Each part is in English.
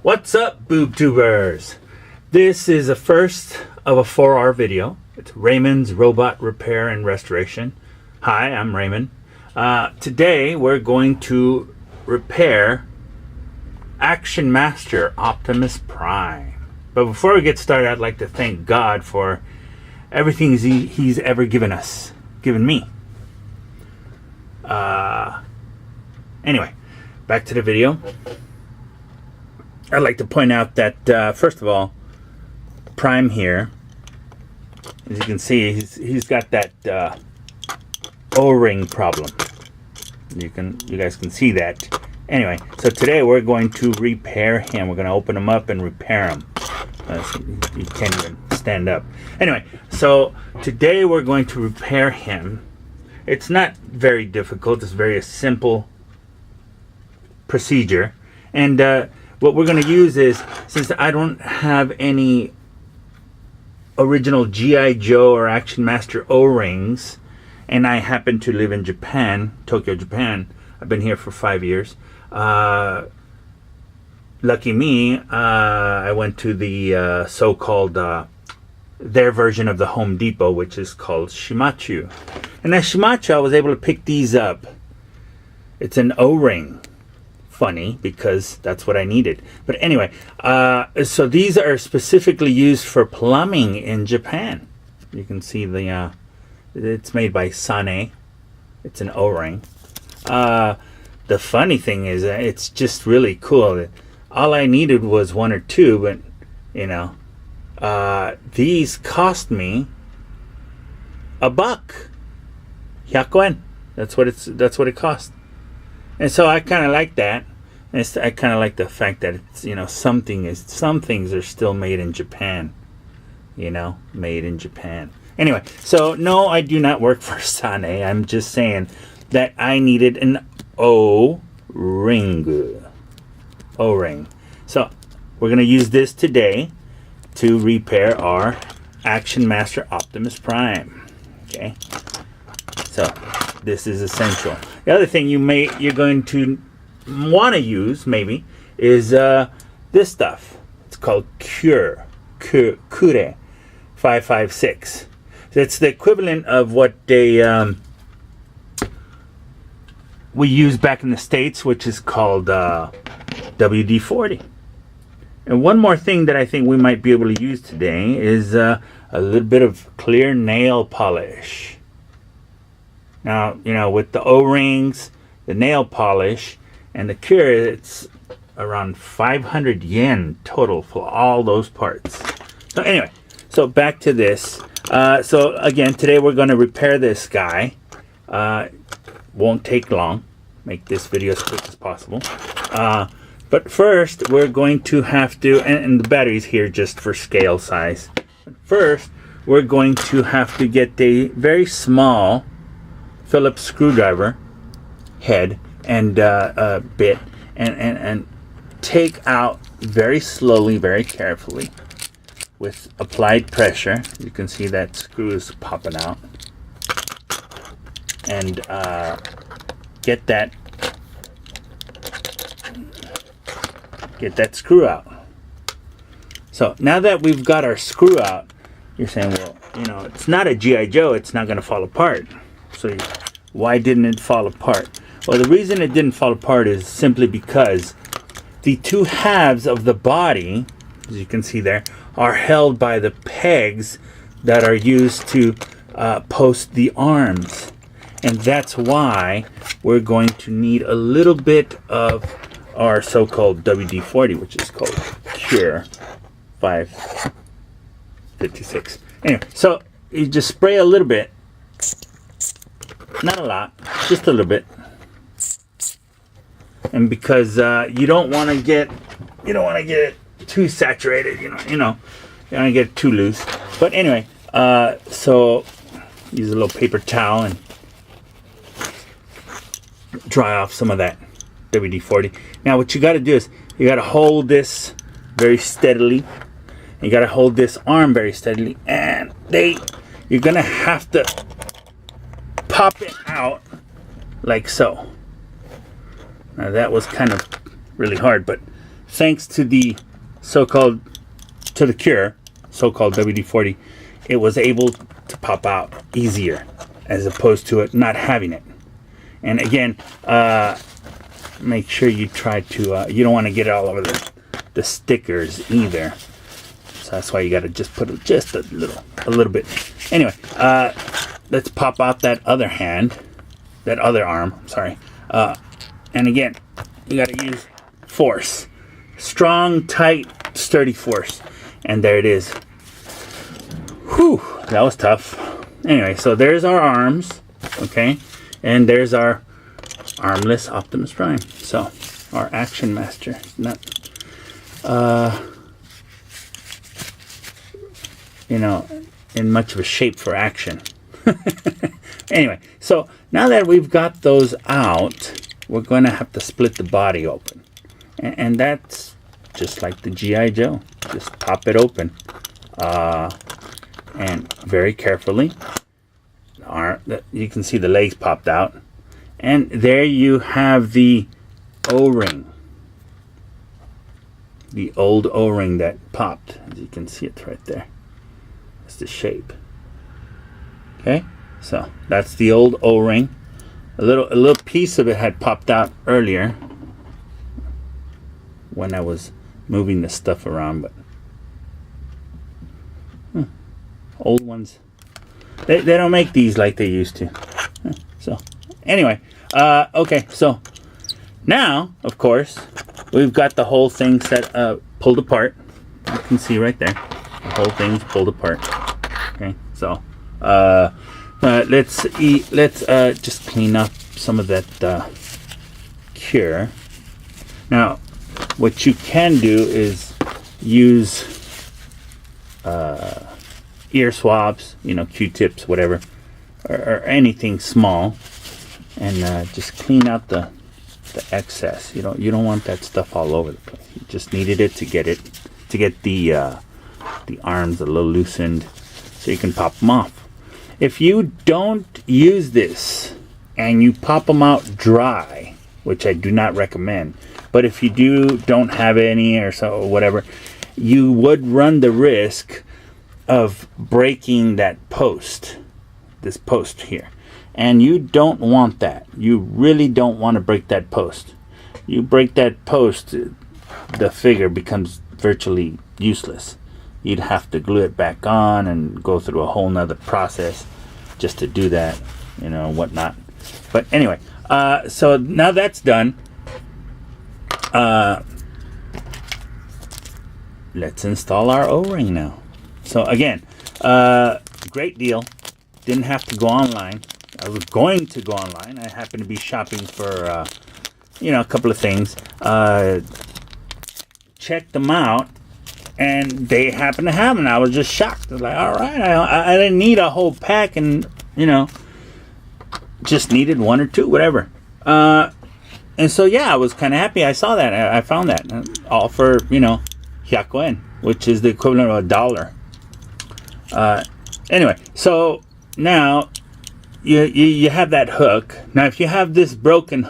What's up, boob tubers? This is the first of a 4R video. It's Raymond's Robot Repair and Restoration. Hi, I'm Raymond. Today we're going to repair Action Master Optimus Prime. But before we get started, I'd like to thank God for everything he's ever given me. Anyway, back to the video. I'd like to point out that first of all, Prime here, as you can see, he's got that O-ring problem. You guys can see that. Anyway, so today we're going to repair him. We're going to open him up and repair him. You can't even stand up. Anyway, so today we're going to repair him. It's not very difficult. It's very simple procedure. And what we're going to use is, since I don't have any original G.I. Joe or Action Master O-rings, and I happen to live in Japan, Tokyo, Japan. I've been here for 5 years. Lucky me, I went to the so-called their version of the Home Depot, which is called Shimachu. And at Shimachu, I was able to pick these up. It's an O-ring. Funny, because that's what I needed. But anyway, so these are specifically used for plumbing in Japan. You can see the it's made by Sane. It's an O-ring. The funny thing is it's just really cool. All I needed was one or two, but you know, these cost me $1. 100 yen. That's what it cost. And so I kind of like that. And I kind of like the fact that it's, you know, some things are still made in Japan. You know, made in Japan. Anyway, so no, I do not work for Sane. I'm just saying that I needed an O-ring. O-ring. So we're going to use this today to repair our Action Master Optimus Prime. Okay. So this is essential. The other thing you're going to want to use maybe is this stuff. It's called Kure 556. It's the equivalent of what we use back in the States, which is called WD-40. And one more thing that I think we might be able to use today is a little bit of clear nail polish. Now, you know, with the O-rings, the nail polish, and the Cure, it's around 500 yen total for all those parts. So anyway, so back to this. So again, today we're going to repair this guy. Won't take long. Make this video as quick as possible. But first, we're going to have to, and the battery's here just for scale size. But first, we're going to have to get a very small Phillips screwdriver head and bit and take out very slowly, very carefully with applied pressure. You can see that screw is popping out, and get that screw out. So now that we've got our screw out, you're saying, well, you know, it's not a G.I. Joe, it's not going to fall apart. So why didn't it fall apart? Well, the reason it didn't fall apart is simply because the two halves of the body, as you can see there, are held by the pegs that are used to post the arms. And that's why we're going to need a little bit of our so-called WD-40, which is called Cure 556. Anyway, so you just spray a little bit. Not a lot, just a little bit. And because you don't want to get it too saturated, you don't want to get it too loose. But anyway, so use a little paper towel and dry off some of that WD-40. Now what you got to do is you got to hold this very steadily. You got to hold this arm very steadily, and you're gonna have to pop it out like so. Now that was kind of really hard, but thanks to the so-called cure, so-called WD-40, it was able to pop out easier as opposed to it not having it. And again, make sure you try to, you don't want to get it all over the stickers either. So that's why you got to just put just a little bit. Anyway, let's pop out that other arm, sorry. And again, you got to use force. Strong, tight, sturdy force. And there it is. Whew, that was tough. Anyway, so there's our arms, okay? And there's our armless Optimus Prime. So, our Action Master. Not, in much of a shape for action. Anyway, so now that we've got those out, we're going to have to split the body open. And that's just like the G.I. Joe. Just pop it open. And very carefully, you can see the legs popped out. And there you have the O-ring. The old O-ring that popped. As you can see it right there. That's the shape. Okay, so that's the old O-ring. A little piece of it had popped out earlier when I was moving the stuff around, but old ones, they don't make these like they used to. So anyway, okay, so now of course we've got the whole thing pulled apart. You can see right there, the whole thing's pulled apart. Okay, so let's just clean up some of that cure. Now, what you can do is use ear swabs, Q-tips, whatever, or anything small, and just clean out the excess. You don't want that stuff all over the place. You just needed it to get the arms a little loosened, so you can pop them off. If you don't use this and you pop them out dry, which I do not recommend, but if you don't have any or whatever, you would run the risk of breaking that post, this post here. And you don't want that. You really don't want to break that post. You break that post, the figure becomes virtually useless. You'd have to glue it back on and go through a whole nother process just to do that, whatnot. But anyway, so now that's done. Let's install our O-ring now. So again, great deal. Didn't have to go online. I was going to go online. I happened to be shopping for, a couple of things. Checked them out, and they happened to have them. I was just shocked. I was like, all right, I didn't need a whole pack, and, just needed one or two, whatever. And so, yeah, I was kind of happy. I saw that. I found that. All for, hyakuen, which is the equivalent of $1. Anyway, so now you have that hook. Now, if you have this broken,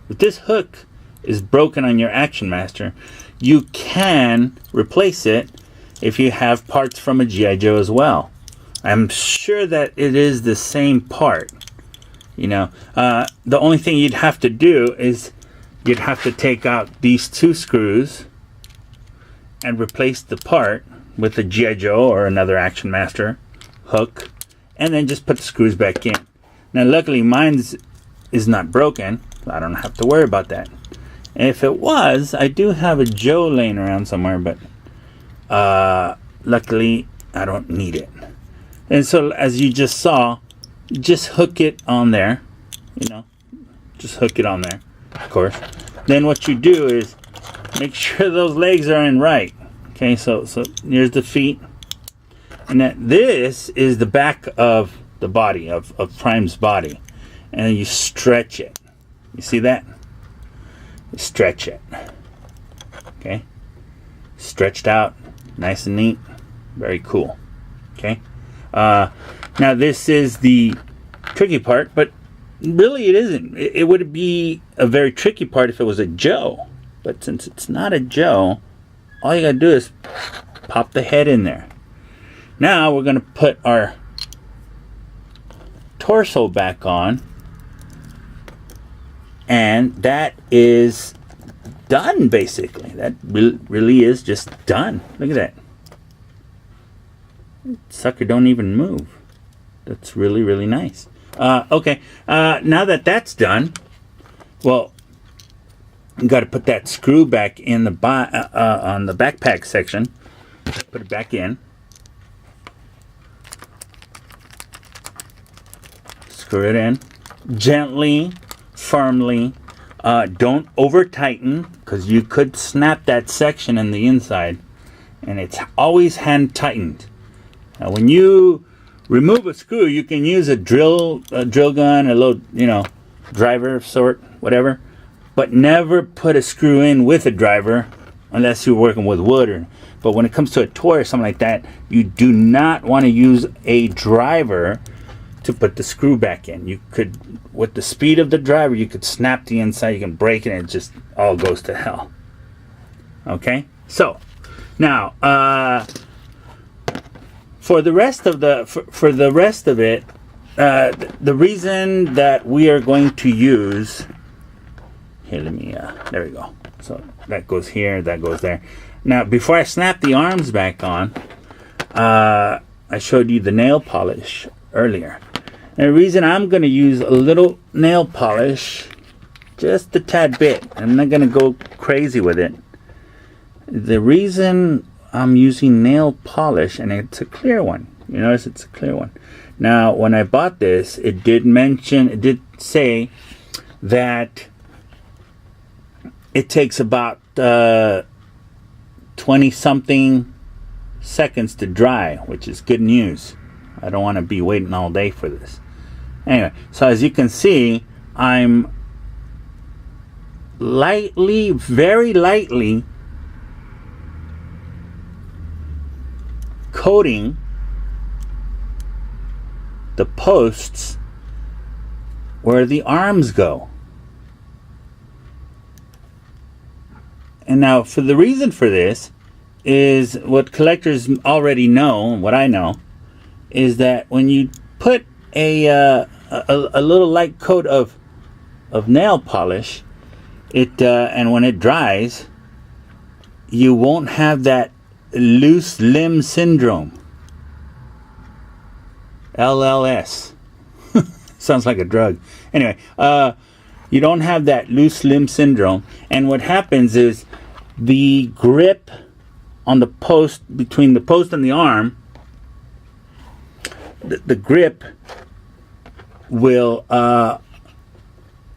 if this hook is broken on your Action Master, you can replace it if you have parts from a G.I. Joe as well. I'm sure that it is the same part. The only thing you'd have to do is you'd have to take out these two screws and replace the part with a G.I. Joe or another Action Master hook, and then just put the screws back in. Now, luckily, mine is not broken, so I don't have to worry about that. And if it was, I do have a Joe laying around somewhere, but luckily, I don't need it. And so, as you just saw, just hook it on there, just hook it on there, of course. Then what you do is make sure those legs are in right. Okay, so here's the feet, and this is the back of the body of Prime's body, and you stretch it. You see that? You stretch it. Okay, stretched out, nice and neat, very cool. Okay. Now this is the tricky part, but really it isn't. It would be a very tricky part if it was a Joe, But since it's not a Joe, all you gotta do is pop the head in there. Now we're gonna put our torso back on, and that is done basically. That really is just done. Look at that. Sucker don't even move. That's really, really nice. Okay, now that that's done, well, you got to put that screw back in the on the backpack section. Put it back in. Screw it in gently, firmly. Don't over tighten, because you could snap that section in the inside, and it's always hand tightened. Now, when you remove a screw, you can use a drill gun, a little, driver of sort, whatever. But never put a screw in with a driver unless you're working with wood. But when it comes to a toy or something like that, you do not want to use a driver to put the screw back in. You could, with the speed of the driver, you could snap the inside, you can break it, and it just all goes to hell. Okay? So, now, for the rest of it, the reason that we are going to use, here, let me, there we go. So that goes here, that goes there. Now, before I snap the arms back on, I showed you the nail polish earlier. And the reason I'm going to use a little nail polish, just a tad bit, I'm not going to go crazy with it. The reason I'm using nail polish, and it's a clear one. You notice it's a clear one. Now, when I bought this, it did say that it takes about 20-something seconds to dry, which is good news. I don't want to be waiting all day for this. Anyway, so as you can see, I'm lightly, very lightly coating the posts where the arms go. And now, for the reason for this is what collectors already know, what I know, is that when you put a little light coat of nail polish, and when it dries, you won't have that loose limb syndrome. LLS. Sounds like a drug. Anyway, you don't have that loose limb syndrome, and what happens is the grip on the post, between the post and the arm, the grip will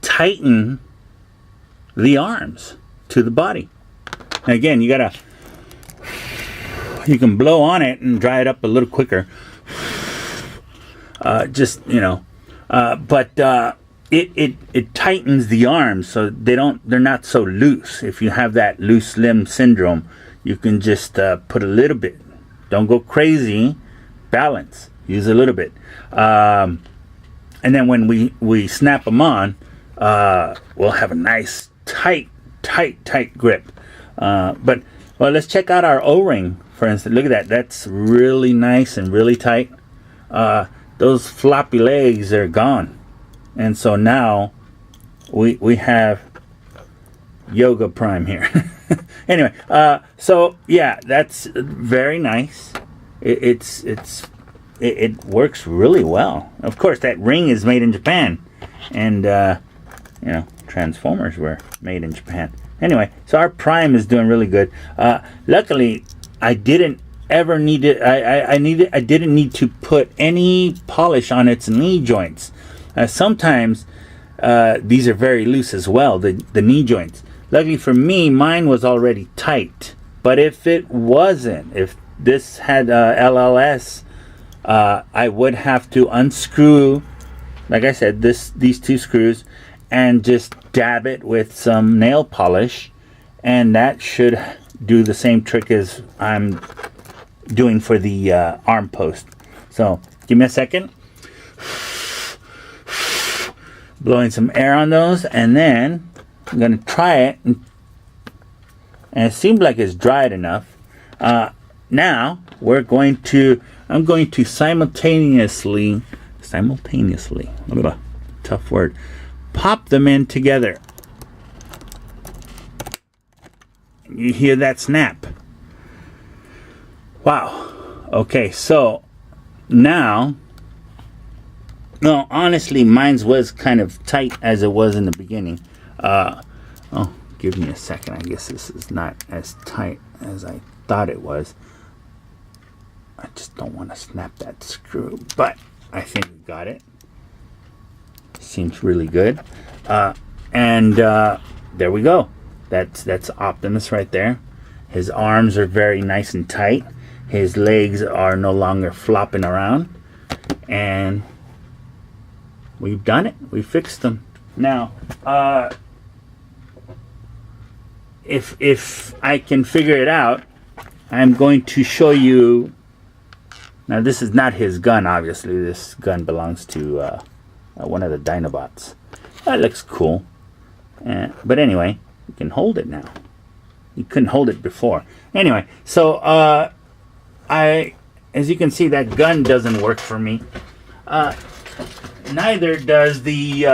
tighten the arms to the body. And again, you can blow on it and dry it up a little quicker. It tightens the arms so they're not so loose. If you have that loose limb syndrome, you can just put a little bit. Don't go crazy. Balance. Use a little bit. And then when we snap them on, we'll have a nice tight grip. But let's check out our O-ring, for instance. Look at that. That's really nice and really tight. Those floppy legs are gone. And so now we have Yoga Prime here. Anyway, so yeah, that's very nice. It works really well. Of course, that ring is made in Japan, and Transformers were made in Japan. Anyway, so our Prime is doing really good. Luckily, I didn't ever need it. I didn't need to put any polish on its knee joints. Sometimes these are very loose as well, the knee joints. Luckily for me, mine was already tight. But if it wasn't, if this had LLS, I would have to unscrew, like I said, these two screws, and just dab it with some nail polish, and that should do the same trick as I'm doing for the arm post. So give me a second. Blowing some air on those, and then I'm going to try it and and it seems like it's dried enough. Now I'm going to simultaneously, tough word, pop them in together. You hear that snap? Wow. Okay, so now, no, honestly, mine was kind of tight as it was in the beginning. Oh, give me a second. I guess this is not as tight as I thought it was. I just don't want to snap that screw, but I think we got it. Seems really good. And there we go. That's Optimus right there. His arms are very nice and tight. His legs are no longer flopping around. And we've done it. We fixed them. Now, if I can figure it out, I'm going to show you. Now, this is not his gun, obviously. This gun belongs to one of the Dinobots. That looks cool. But anyway, you can hold it now. You couldn't hold it before. Anyway, so as you can see, that gun doesn't work for me. Neither does the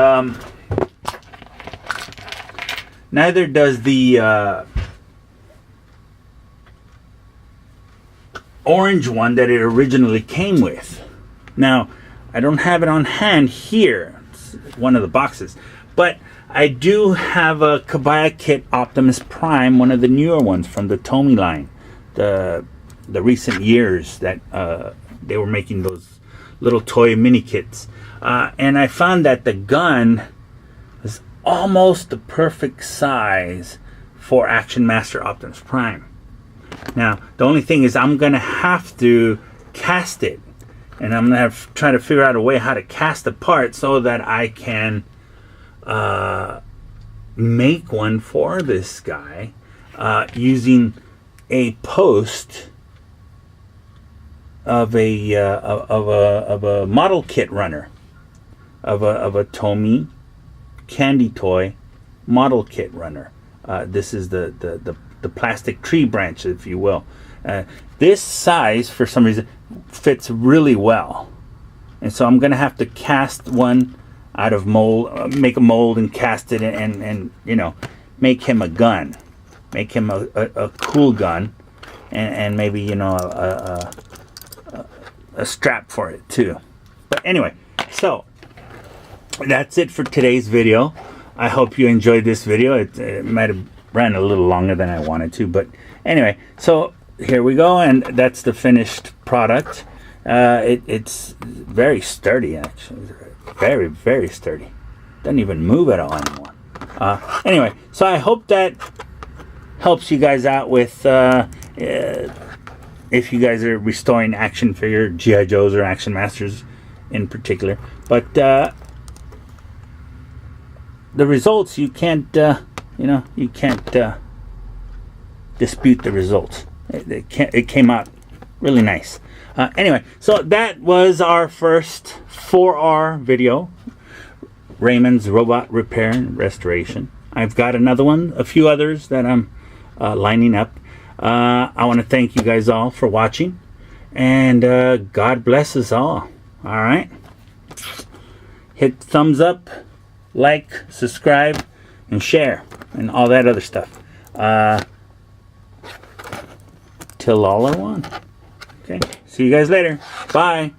orange one that it originally came with. Now, I don't have it on hand here. It's one of the boxes. But I do have a Kabaya Kit Optimus Prime, one of the newer ones from the Tomy line. The recent years that they were making those little toy mini kits. And I found that the gun was almost the perfect size for Action Master Optimus Prime. Now, the only thing is I'm going to have to cast it. And I'm going to try to figure out a way how to cast the part so that I can make one for this guy using a post of a model kit runner of a Tomy candy toy model kit runner. This is the plastic tree branch, if you will. This size, for some reason, fits really well, and so I'm gonna have to cast one out of mold, make a mold and cast it, and you know, make him a gun, make him a cool gun, and maybe, you know, a strap for it too. But anyway, so that's it for today's video. I hope you enjoyed this video. It might have ran a little longer than I wanted to, but anyway, so here we go, and that's the finished product. It's very sturdy, actually. Very, very sturdy. Doesn't even move at all anymore. Anyway, so I hope that helps you guys out with if you guys are restoring action figure G.I. Joes or Action Masters in particular. But the results, you can't you can't dispute the results. It came out really nice. Anyway, so that was our first 4R video, Raymond's Robot Repair and Restoration. I've got another one, a few others that I'm lining up. I want to thank you guys all for watching, and God bless us all. All right, hit thumbs up, like, subscribe, and share, and all that other stuff. Till all are one. Okay, see you guys later. Bye.